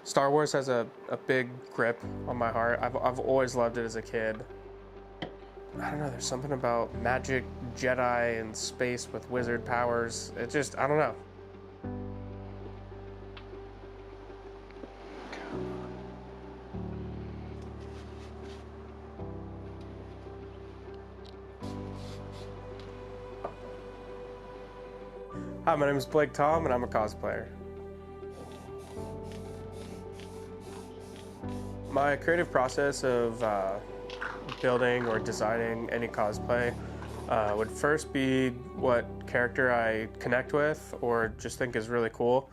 Star Wars has a big grip on my heart. I've always loved it as a kid. I don't know, there's something about magic, Jedi, and space with wizard powers. It just, I don't know. Hi, my name is Blake Tom, and I'm a cosplayer. My creative process of building or designing any cosplay would first be what character I connect with or just think is really cool.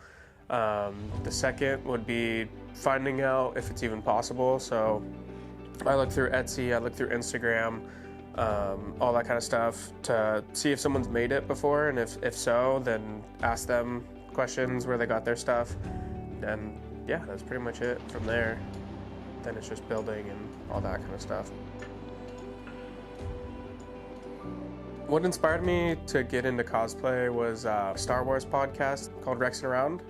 The second would be finding out if it's even possible. So I look through Etsy, I look through Instagram, all that kind of stuff to see if someone's made it before, and if so, then ask them questions where they got their stuff. And yeah, that's pretty much it from there. Then it's just building and all that kind of stuff. What inspired me to get into cosplay was a Star Wars podcast called Rexing Around.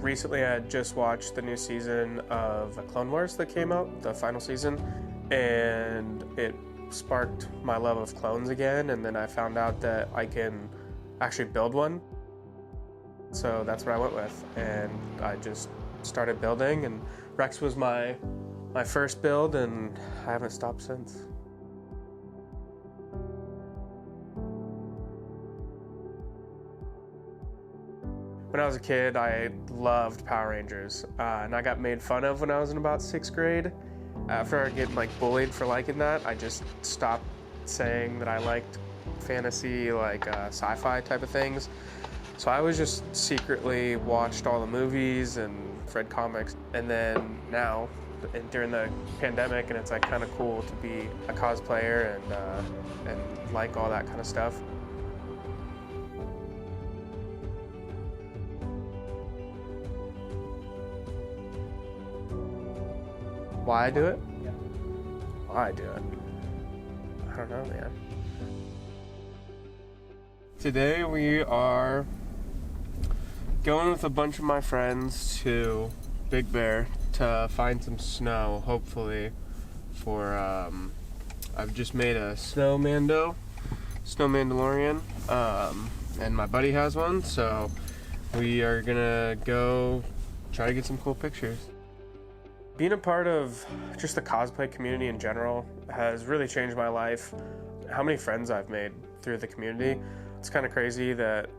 Recently I had just watched the new season of Clone Wars that came out, the final season, and it sparked my love of clones again, and then I found out that I can actually build one. So that's what I went with, and I just started building, and Rex was my first build, and I haven't stopped since. When I was a kid, I loved Power Rangers, and I got made fun of when I was in about 6th grade. After I get bullied for liking that, I just stopped saying that I liked fantasy, sci-fi type of things. So I was just secretly watched all the movies and read comics, and then now, during the pandemic, and it's kind of cool to be a cosplayer and like all that kind of stuff. Why I do it? Yeah. Why I do it? I don't know, man. Today we are going with a bunch of my friends to Big Bear to find some snow, hopefully, for, I've just made a snow Mandalorian, and my buddy has one, so we are gonna go try to get some cool pictures. Being a part of just the cosplay community in general has really changed my life. How many friends I've made through the community. It's kind of crazy that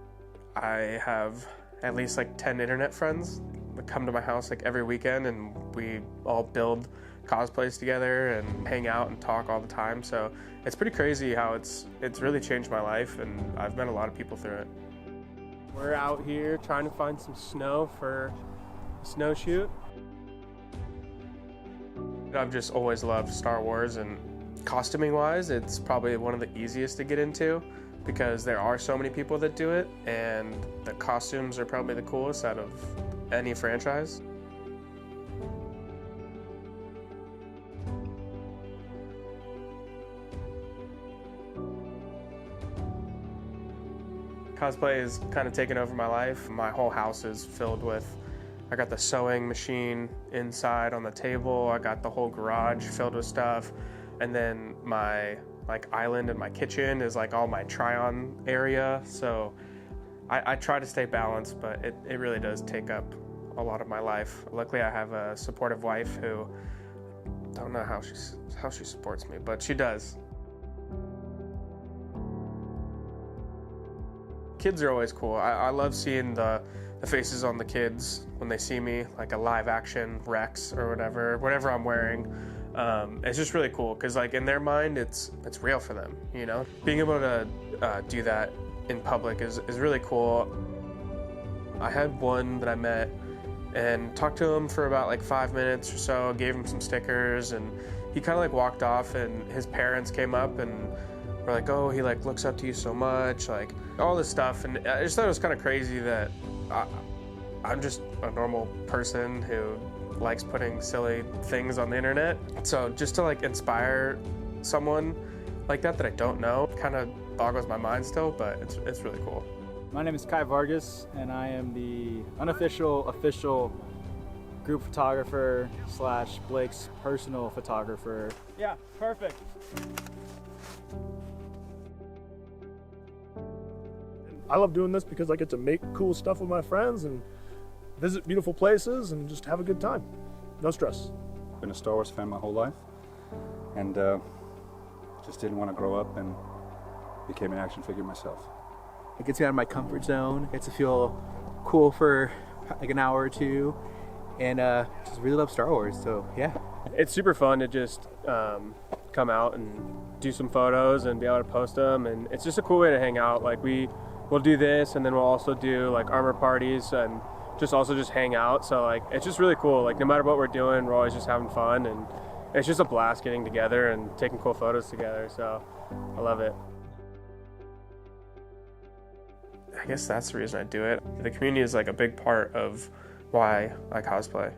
I have at least 10 internet friends that come to my house every weekend, and we all build cosplays together and hang out and talk all the time. So it's pretty crazy how it's really changed my life, and I've met a lot of people through it. We're out here trying to find some snow for a snow shoot. I've just always loved Star Wars, and costuming wise, it's probably one of the easiest to get into because there are so many people that do it, and the costumes are probably the coolest out of any franchise. Cosplay has kind of taken over my life. My whole house is filled with, I got the sewing machine inside on the table, I got the whole garage filled with stuff, and then my island in my kitchen is all my try-on area. So I try to stay balanced, but it really does take up a lot of my life. Luckily I have a supportive wife who, don't know how she supports me, but she does. Kids are always cool. I love seeing the faces on the kids when they see me, a live action Rex or whatever I'm wearing. It's just really cool because in their mind it's real for them, you know? Being able to do that in public is really cool. I had one that I met and talked to him for about 5 minutes or so, gave him some stickers, and he kind of walked off, and his parents came up and were like, oh, he looks up to you so much, all this stuff. And I just thought it was kind of crazy that I'm just a normal person who likes putting silly things on the internet. So just to inspire someone like that I don't know kind of boggles my mind still, but it's really cool. My name is Kai Vargas, and I am the unofficial, official group photographer / Blake's personal photographer. Yeah, perfect. I love doing this because I get to make cool stuff with my friends and visit beautiful places and just have a good time. No stress. I've been a Star Wars fan my whole life, and just didn't want to grow up and became an action figure myself. It gets me out of my comfort zone. Gets to feel cool for like an hour or two, and just really love Star Wars. So yeah, It's super fun to just come out and do some photos and be able to post them, and it's just a cool way to hang out. Like we'll do this, and then we'll also do like armor parties and just hang out. So like it's just really cool. Like no matter what we're doing, we're always just having fun, and it's just a blast getting together and taking cool photos together. So I love it. I guess that's the reason I do it. The community is like a big part of why I cosplay.